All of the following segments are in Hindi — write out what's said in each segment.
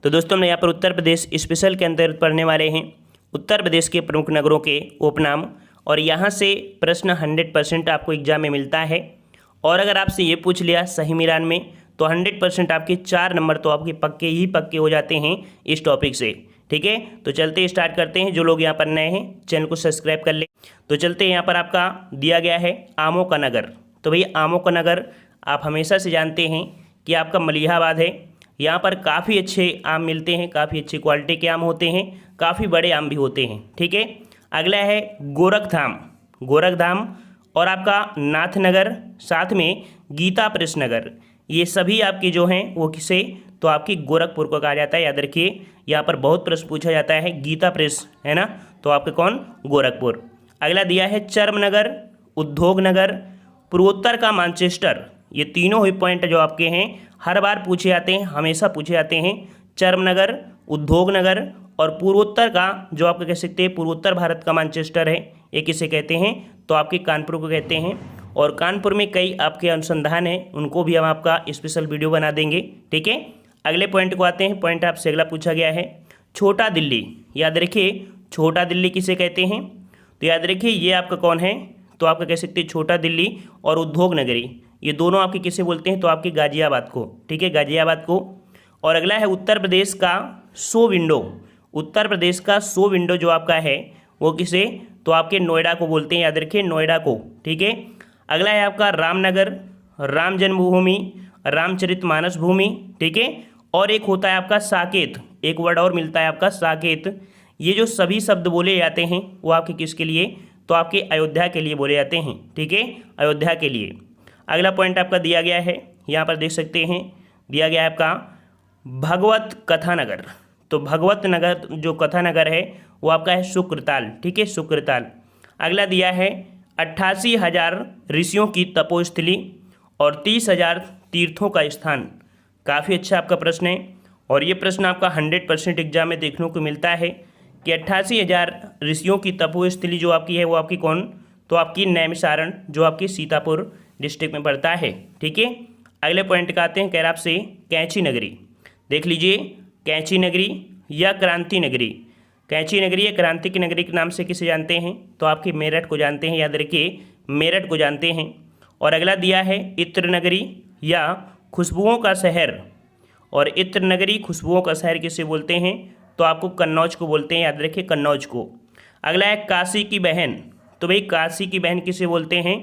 तो दोस्तों हम यहाँ पर उत्तर प्रदेश स्पेशल के अंतर्गत पढ़ने वाले हैं उत्तर प्रदेश के प्रमुख नगरों के उपनाम, और यहाँ से प्रश्न 100% आपको एग्जाम में मिलता है। और अगर आपसे ये पूछ लिया सही मीरान में तो 100% आपके 4 नंबर तो आपके पक्के ही पक्के हो जाते हैं इस टॉपिक से। ठीक है, तो चलते स्टार्ट करते हैं। जो लोग यहाँ पर नए हैं चैनल को सब्सक्राइब कर ले। तो चलते हैं, यहाँ पर आपका दिया गया है आमों का नगर। तो भैया आमों का नगर आप हमेशा से जानते हैं कि आपका मलिहाबाद है। यहाँ पर काफ़ी अच्छे आम मिलते हैं, काफ़ी अच्छी क्वालिटी के आम होते हैं, काफ़ी बड़े आम भी होते हैं। ठीक है, अगला है गोरखधाम और आपका नाथनगर, साथ में गीता प्रेस नगर। ये सभी आपकी जो हैं वो किसे, तो आपकी गोरखपुर को कहा जाता है। याद रखिए, यहाँ पर बहुत प्रश्न पूछा जाता है। गीता प्रेस है ना, तो आपके कौन, गोरखपुर। अगला दिया है चर्मनगर, उद्योग नगर, पूर्वोत्तर का मानचेस्टर। ये तीनों ही पॉइंट जो आपके हैं हर बार पूछे जाते हैं, हमेशा पूछे जाते हैं। चर्मनगर, उद्योग नगर और पूर्वोत्तर का जो आपका कह सकते हैं पूर्वोत्तर भारत का मानचेस्टर है, ये किसे कहते हैं, तो आपके कानपुर को कहते हैं। और कानपुर में कई आपके अनुसंधान हैं, उनको भी हम आपका स्पेशल वीडियो बना देंगे। ठीक है, अगले पॉइंट को आते हैं। पॉइंट आपसे अगला पूछा गया है छोटा दिल्ली। याद रखिए, छोटा दिल्ली किसे कहते हैं, तो याद रखिए ये आपका कौन है, तो आपका कह सकते हैं छोटा दिल्ली और उद्योग नगरी, ये दोनों आपके किसे बोलते हैं, तो आपके गाजियाबाद को। ठीक है, गाजियाबाद को। और अगला है उत्तर प्रदेश का 100 विंडो। उत्तर प्रदेश का 100 विंडो जो आपका है वो किसे, तो आपके नोएडा को बोलते हैं। याद रखिए, नोएडा को। ठीक है, अगला है आपका रामनगर, राम जन्मभूमि, रामचरितमानस भूमि। ठीक है, और एक होता है आपका साकेत, एक वर्ड और मिलता है आपका साकेत। ये जो सभी शब्द बोले जाते हैं वो आपके किसके लिए, तो आपके अयोध्या के लिए बोले जाते हैं। ठीक है, अयोध्या के लिए। अगला पॉइंट आपका दिया गया है, यहाँ पर देख सकते हैं, दिया गया है आपका भगवत कथानगर। तो भगवत नगर जो कथानगर है वो आपका है शुक्रताल। ठीक है, शुक्रताल। अगला दिया है 88,000 ऋषियों की तपोस्थली और 30,000 तीर्थों का स्थान। काफ़ी अच्छा आपका प्रश्न है, और ये प्रश्न आपका 100% एग्जाम में देखने को मिलता है कि 88,000 ऋषियों की तपोस्थली जो आपकी है वो आपकी कौन, तो आपकी नैमिषारण जो आपकी सीतापुर डिस्ट्रिक्ट में पड़ता है। ठीक है, अगले पॉइंट का आते हैं। कह रहा आपसे कैंची नगरी। देख लीजिए, कैंची नगरी या क्रांति नगरी। कैंची नगरी या क्रांति की नगरी के नाम से किसे जानते हैं, तो आपके मेरठ को जानते हैं। याद रखिए, मेरठ को जानते हैं। और अगला दिया है इत्र नगरी या खुशबुओं का शहर। और इत्र नगरी, खुशबुओं का शहर किसे बोलते हैं, तो आपको कन्नौज को बोलते हैं। याद रखिए, कन्नौज को। अगला है काशी की बहन। तो भाई काशी की बहन किसे बोलते हैं,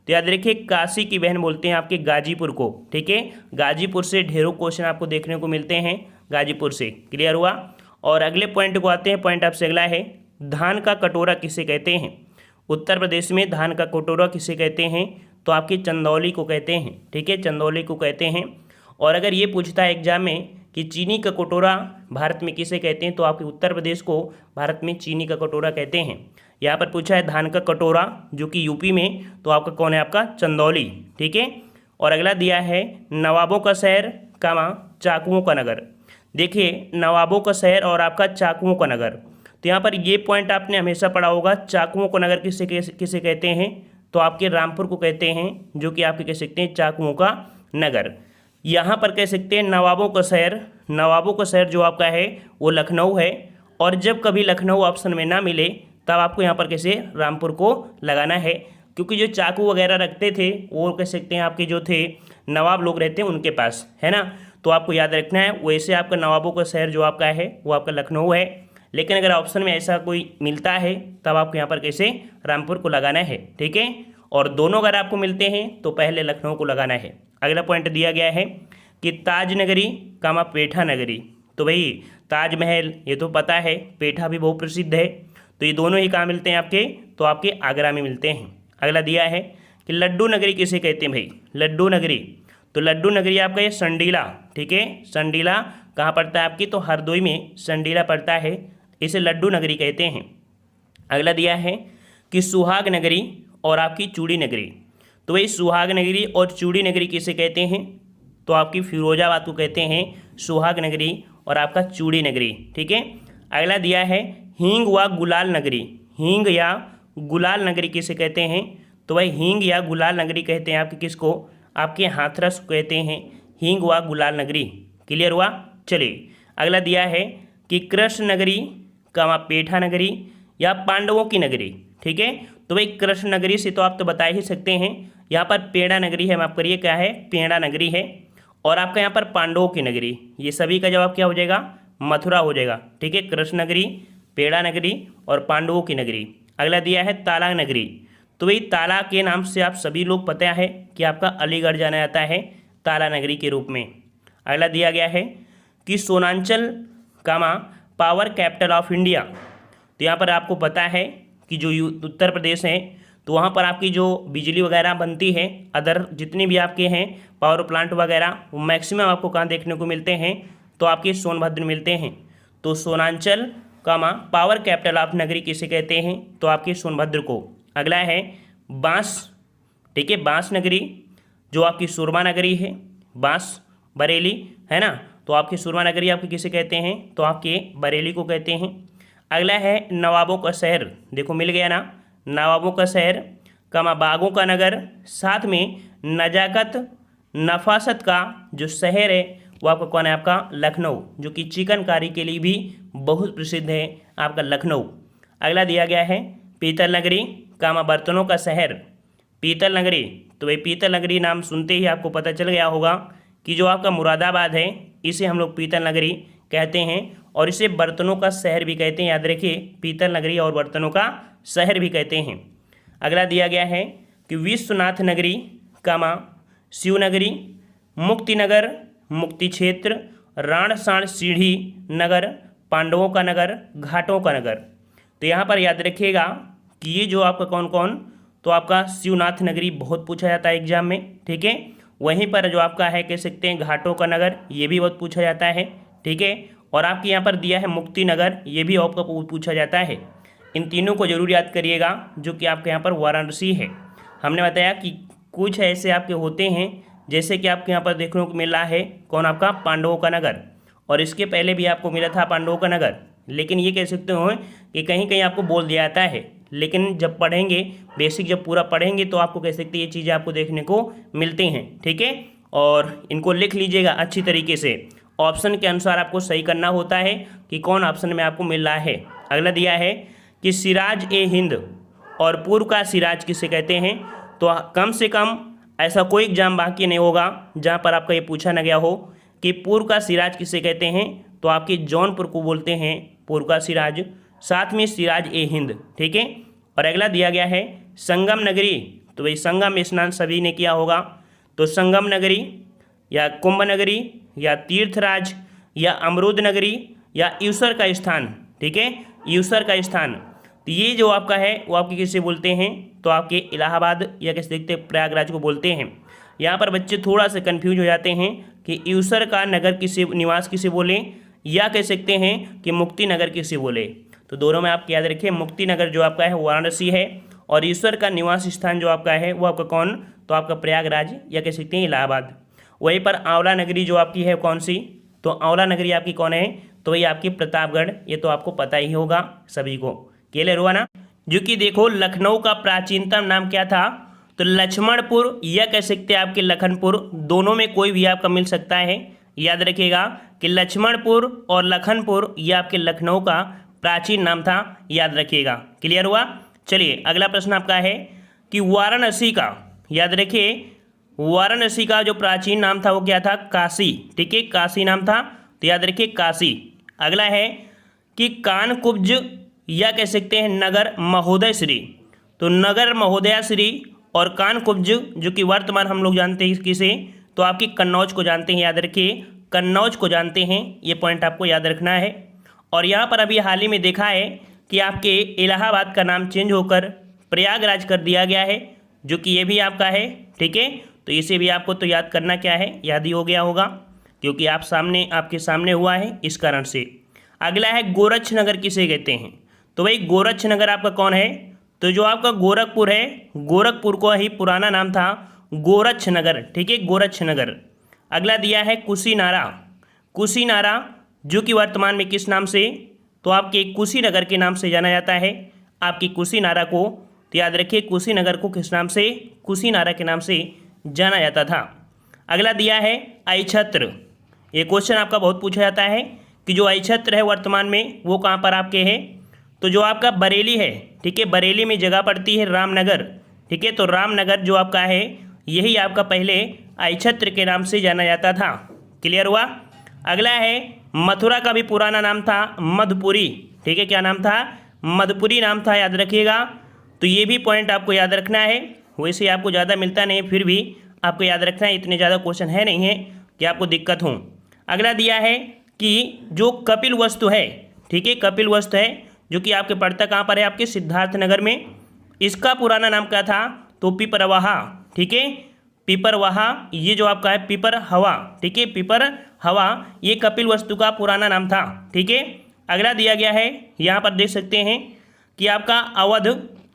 तो याद रखिए काशी की बहन बोलते हैं आपके गाजीपुर को। ठीक है, गाजीपुर से ढेरों क्वेश्चन आपको देखने को मिलते हैं, गाजीपुर से। क्लियर हुआ। और अगले पॉइंट को आते हैं। पॉइंट आपसे अगला है धान का कटोरा किसे कहते हैं। उत्तर प्रदेश में धान का कटोरा किसे कहते हैं, तो आपके चंदौली को कहते हैं। ठीक है, चंदौली को कहते हैं। और अगर ये पूछता है एग्जाम में कि चीनी का कटोरा भारत में किसे कहते हैं, तो आपके उत्तर प्रदेश को भारत में चीनी का कटोरा कहते हैं। यहाँ पर पूछा है धान का कटोरा जो कि यूपी में, तो आपका कौन है, आपका चंदौली। ठीक है, और अगला दिया है नवाबों का शहर कामा चाकुओं का नगर। देखिए, नवाबों का शहर और आपका चाकुओं का नगर, तो यहाँ पर ये पॉइंट आपने हमेशा पढ़ा होगा। चाकुओं का नगर किसे किसे कहते हैं, तो आपके रामपुर को कहते हैं, जो कि आपके कह सकते हैं चाकुओं का नगर। यहाँ पर कह सकते हैं नवाबों का शहर। नवाबों का शहर जो आपका है वो लखनऊ है। और जब कभी लखनऊ ऑप्शन में ना मिले तब आपको यहाँ पर कैसे रामपुर को लगाना है, क्योंकि जो चाकू वगैरह रखते थे वो कह सकते हैं आपके जो थे नवाब लोग रहते हैं उनके पास, है ना। तो आपको याद रखना है, वैसे आपका नवाबों का शहर जो आपका है वो आपका लखनऊ है। लेकिन अगर ऑप्शन में ऐसा कोई मिलता है तब आपको यहाँ पर कैसे रामपुर को लगाना है। ठीक है, और दोनों अगर आपको मिलते हैं तो पहले लखनऊ को लगाना है। अगला पॉइंट दिया गया है कि ताज नगरी कामा पेठा नगरी। तो भाई ताजमहल ये तो पता है, पेठा भी बहुत प्रसिद्ध है, तो ये दोनों ही कहाँ मिलते हैं आपके, तो आपके आगरा में मिलते हैं। अगला दिया है कि लड्डू नगरी किसे कहते हैं भाई, लड्डू नगरी। तो लड्डू नगरी आपका ये संडीला। ठीक है, संडीला कहाँ पड़ता है आपकी, तो हरदोई में संडीला पड़ता है, इसे लड्डू नगरी कहते हैं। अगला दिया है कि सुहाग नगरी और आपकी चूड़ी नगरी। तो भाई सुहाग नगरी और चूड़ी नगरी किसे कहते हैं, तो आपकी फिरोजाबाद को कहते हैं सुहाग नगरी और आपका चूड़ी नगरी। ठीक है, अगला दिया है हींग व गुलाल नगरी। हींग या गुलाल नगरी किसे कहते हैं, तो भाई हींग या गुलाल नगरी कहते हैं आपके किसको, आपके हाथरस को कहते हैं हींग व गुलाल नगरी। क्लियर हुआ। चलिए अगला दिया है कि कृष्ण नगरी कामा पेठा नगरी या पांडवों की नगरी। ठीक है, तो भाई कृष्ण नगरी से तो आप तो बता ही सकते हैं, यहाँ पर पेड़ा नगरी है, माफ करिए क्या है, पेड़ा नगरी है। और आपका यहाँ पर पांडवों की नगरी, ये सभी का जवाब क्या हो जाएगा, मथुरा हो जाएगा। ठीक है, कृष्ण नगरी, पेड़ा नगरी और पांडवों की नगरी। अगला दिया है ताला नगरी, तो भाई ताला के नाम से आप सभी लोग पता है कि आपका अलीगढ़ जाना जाता है ताला नगरी के रूप में। अगला दिया गया है कि सोनांचल कामा पावर कैपिटल ऑफ इंडिया, तो यहाँ पर आपको पता है कि जो उत्तर प्रदेश है तो वहाँ पर आपकी जो बिजली वगैरह बनती है, अदर जितने भी आपके हैं पावर प्लांट वगैरह, वो मैक्सिमम आपको कहाँ देखने को मिलते हैं, तो आपके सोनभद्र मिलते हैं। तो सोनांचल कामा पावर कैपिटल ऑफ नगरी किसे कहते हैं, तो आपके सोनभद्र को। अगला है बांस, ठीक है, बांस नगरी जो आपकी सुरमा नगरी है, बांस बरेली है ना, तो आपकी सुरमा नगरी आपके किसे कहते हैं, तो आपके बरेली को कहते हैं। अगला है नवाबों का शहर, देखो मिल गया ना, नवाबों का शहर कामा बागों का नगर, साथ में नजाकत नफासत का जो शहर है वो आपका कौन है, आपका लखनऊ, जो कि चिकनकारी के लिए भी बहुत प्रसिद्ध है आपका लखनऊ। अगला दिया गया है पीतल नगरी कामा बर्तनों का शहर, पीतल नगरी, तो भाई पीतल नगरी नाम सुनते ही आपको पता चल गया होगा कि जो आपका मुरादाबाद है इसे हम लोग पीतल नगरी कहते हैं और इसे बर्तनों का शहर भी कहते हैं, याद रखिए, पीतल नगरी और बर्तनों का शहर भी कहते हैं। अगला दिया गया है कि विश्वनाथ नगरी कामा शिवनगरी, मुक्तिनगर मुक्ति क्षेत्र, राणसाण सीढ़ी नगर, पांडवों का नगर, घाटों का नगर। तो यहाँ पर याद रखिएगा कि ये जो आपका कौन कौन, तो आपका शिवनाथ नगरी बहुत पूछा जाता है एग्जाम में। ठीक है, वहीं पर जो आपका है कह सकते हैं घाटों का नगर, ये भी बहुत पूछा जाता है। ठीक है, और आपके यहाँ पर दिया है मुक्ति नगर, ये भी आपका पूछा जाता है। इन तीनों को जरूर याद करिएगा जो कि आपके यहाँ पर वाराणसी है। हमने बताया कि कुछ ऐसे आपके होते हैं जैसे कि आपके यहाँ पर देखने को मिल रहा है कौन, आपका पांडवों का नगर, और इसके पहले भी आपको मिला था पांडवों का नगर, लेकिन ये कह सकते हो कि कहीं कहीं आपको बोल दिया जाता है, लेकिन जब पढ़ेंगे बेसिक जब पूरा पढ़ेंगे तो आपको कह सकते ये चीज़ें आपको देखने को मिलती हैं। ठीक है, और इनको लिख लीजिएगा अच्छी तरीके से, ऑप्शन के अनुसार आपको सही करना होता है कि कौन ऑप्शन में आपको मिल रहा है। अगला दिया है कि सिराज ए हिंद और पूर्व का सिराज किसे कहते हैं, तो कम से कम ऐसा कोई एग्जाम बाकी नहीं होगा जहाँ पर आपका ये पूछा न गया हो कि पूर्व का सिराज किसे कहते हैं, तो आपके जौनपुर को बोलते हैं पूर्व का सिराज, साथ में सिराज ए हिंद। ठीक है, और अगला दिया गया है संगम नगरी, तो भाई संगम स्नान सभी ने किया होगा, तो संगम नगरी या कुंभ नगरी या तीर्थराज या अमरूद नगरी या ईश्वर का स्थान। ठीक है, ईश्वर का स्थान, तो ये जो आपका है वो आपके किसे बोलते हैं, तो आपके इलाहाबाद या कैसे देखते हैं प्रयागराज को बोलते हैं। यहाँ पर बच्चे थोड़ा सा कंफ्यूज हो जाते हैं कि ईश्वर का नगर किसे निवास किसे बोले, या कह सकते हैं कि मुक्ति नगर किसे बोले। तो दोनों में आप याद रखिए, मुक्ति नगर जो आपका है वाराणसी है और ईश्वर का निवास स्थान जो आपका है वो आपका कौन, तो आपका प्रयागराज या कह सकते हैं इलाहाबाद। वहीं पर आंवला नगरी जो आपकी है कौन सी, तो आंवला नगरी आपकी कौन है, तो वही आपकी प्रतापगढ़, ये तो आपको पता ही होगा सभी को, क्लियर हुआ ना। जो कि देखो लखनऊ का प्राचीनतम नाम क्या था, तो लक्ष्मणपुर या कह सकते हैं आपके लखनपुर, दोनों में कोई भी आपका मिल सकता है। याद रखिएगा कि लक्ष्मणपुर और लखनपुर ये आपके लखनऊ का प्राचीन नाम था, याद रखिएगा, क्लियर हुआ। चलिए अगला प्रश्न आपका है कि वाराणसी का, याद रखिए वाराणसी का जो प्राचीन नाम था वो क्या था, काशी। ठीक है, काशी नाम था, तो याद रखिए काशी। अगला है कि कानकुब्ज या कह सकते हैं नगर महोदय श्री, तो नगर महोदया श्री और कानकुब्ज जो कि वर्तमान हम लोग जानते हैं किसे, तो आपकी कन्नौज को जानते हैं, याद रखिए कन्नौज को जानते हैं, ये पॉइंट आपको याद रखना है। और यहाँ पर अभी हाल ही में देखा है कि आपके इलाहाबाद का नाम चेंज होकर प्रयागराज कर दिया गया है, जो कि ये भी आपका है। ठीक है, तो इसे भी आपको तो याद करना क्या है, याद ही हो गया होगा क्योंकि आपके सामने हुआ है इस कारण से। अगला है गोरक्षनगर किसे कहते हैं, तो भाई गोरक्षनगर आपका कौन है, तो जो आपका गोरखपुर है, गोरखपुर को ही पुराना नाम था गोरक्षनगर। ठीक है, गोरक्षनगर। अगला दिया है कुशीनारा, कुशीनारा जो कि वर्तमान में किस नाम से, तो आपके कुशीनगर के नाम से जाना जाता है आपकी कुशीनारा को, तो याद रखिए कुशीनगर को किस नाम से, कुशीनारा के नाम से जाना जाता था। अगला दिया है अहिछत्र, ये क्वेश्चन आपका बहुत पूछा जाता है कि जो अक्षेत्र है वर्तमान में वो कहाँ पर आपके है, तो जो आपका बरेली है, ठीक है, बरेली में जगह पड़ती है रामनगर, ठीक है। तो रामनगर जो आपका है यही आपका पहले अक्षेत्र के नाम से जाना जाता था। क्लियर हुआ। अगला है मथुरा का भी पुराना नाम था मधुपुरी, ठीक है, क्या नाम था, मधुपुरी नाम था, याद रखिएगा। तो ये भी पॉइंट आपको याद रखना है। वैसे आपको ज़्यादा मिलता नहीं, फिर भी आपको याद रखना है, इतने ज़्यादा क्वेश्चन है नहीं है कि आपको दिक्कत हो। अगला दिया है कि जो कपिल वस्तु है, ठीक है, कपिल वस्तु है जो कि आपके पड़ता कहाँ पर है, आपके सिद्धार्थनगर में। इसका पुराना नाम क्या था, तो पिपरवाहा, ठीक है, पिपरवाहा, ये जो आपका है पिपर हवा, ठीक है, पिपर हवा, ये कपिल वस्तु का पुराना नाम था, ठीक है। अगला दिया गया है, यहाँ पर देख सकते हैं कि आपका अवध,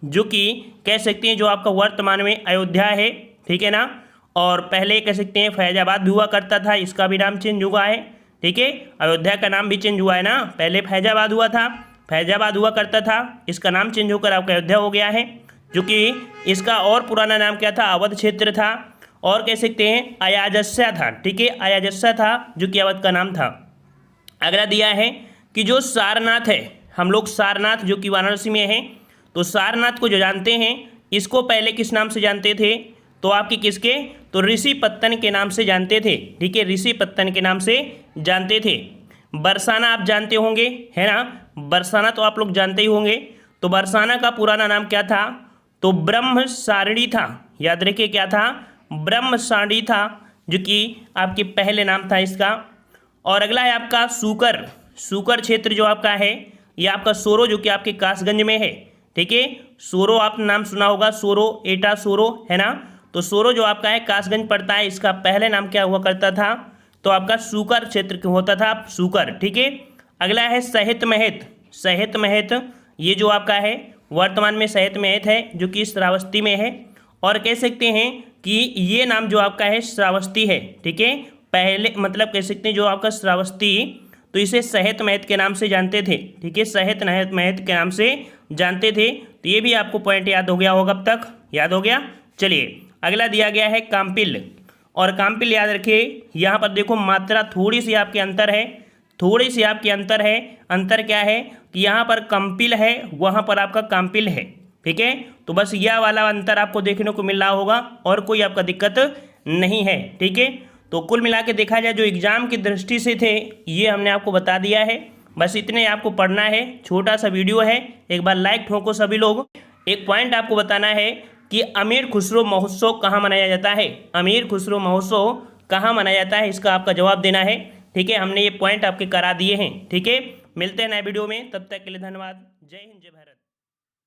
जो कि कह सकते हैं जो आपका वर्तमान में अयोध्या है, ठीक है ना, और पहले कह सकते हैं फैजाबाद भी हुआ करता था, इसका भी नाम चेंज हुआ है, ठीक है। अयोध्या का नाम भी चेंज हुआ है ना, पहले फैजाबाद हुआ था, फैजाबाद हुआ करता था, इसका नाम चेंज होकर आपका अयोध्या हो गया है, जो कि इसका और पुराना नाम क्या था, अवध क्षेत्र था, और कह सकते हैं अयाजस्या था, ठीक है, अयाजस्या था जो कि अवध का नाम था। अगला दिया है कि जो सारनाथ है, हम लोग सारनाथ जो कि वाराणसी में है, तो सारनाथ को जो जानते हैं इसको पहले किस नाम से जानते थे, तो आपके किसके, तो ऋषि पत्तन के नाम से जानते थे, ठीक है, ऋषि पत्तन के नाम से जानते थे। बरसाना आप जानते होंगे, है ना, बरसाना तो आप लोग जानते ही होंगे। तो बरसाना का पुराना नाम क्या था, तो ब्रह्मसारणी था, याद रखिए क्या था, ब्रह्मसारणी था, जो कि आपके पहले नाम था इसका। और अगला है आपका सूकर, सूकर क्षेत्र जो आपका है ये आपका सोरो, जो कि आपके कासगंज में है, ठीक है। सोरो आप नाम सुना होगा, सोरो, एटा सोरो, है ना, तो सोरो जो आपका है कासगंज पड़ता है, इसका पहले नाम क्या हुआ करता था, तो आपका सूकर क्षेत्र होता था, सूकर, ठीक है। अगला है सहित महत, सहित महत, ये जो आपका है वर्तमान में सहित महत है, जो कि श्रावस्ती में है, और कह सकते हैं कि ये नाम जो आपका है श्रावस्ती है, ठीक है, पहले मतलब कह सकते हैं जो आपका श्रावस्ती, तो इसे सहित महत के नाम से जानते थे, ठीक है, सहित महत के नाम से जानते थे। तो ये भी आपको पॉइंट याद हो गया होगा, अब तक याद हो गया। चलिए अगला दिया गया है काम्पिल, और काम्पिल याद रखिए, यहाँ पर देखो मात्रा थोड़ी सी आपके अंतर है, थोड़ी सी आपके अंतर है। अंतर क्या है कि यहाँ पर कंपिल है, वहाँ पर आपका काम्पिल है, ठीक है। तो बस यह वाला अंतर आपको देखने को मिल रहा होगा, और कोई आपका दिक्कत नहीं है, ठीक है। तो कुल मिला के देखा जाए जो एग्जाम की दृष्टि से थे ये हमने आपको बता दिया है, बस इतने आपको पढ़ना है, छोटा सा वीडियो है, एक बार लाइक ठोको सभी लोग। एक पॉइंट आपको बताना है कि अमीर खुसरो महोत्सव कहाँ मनाया जाता है, अमीर खुसरो महोत्सव कहाँ मनाया जाता है, इसका आपका जवाब देना है, ठीक है। हमने ये पॉइंट आपके करा दिए हैं, ठीक है। मिलते हैं नए वीडियो में, तब तक के लिए धन्यवाद। जय हिंद, जय भारत।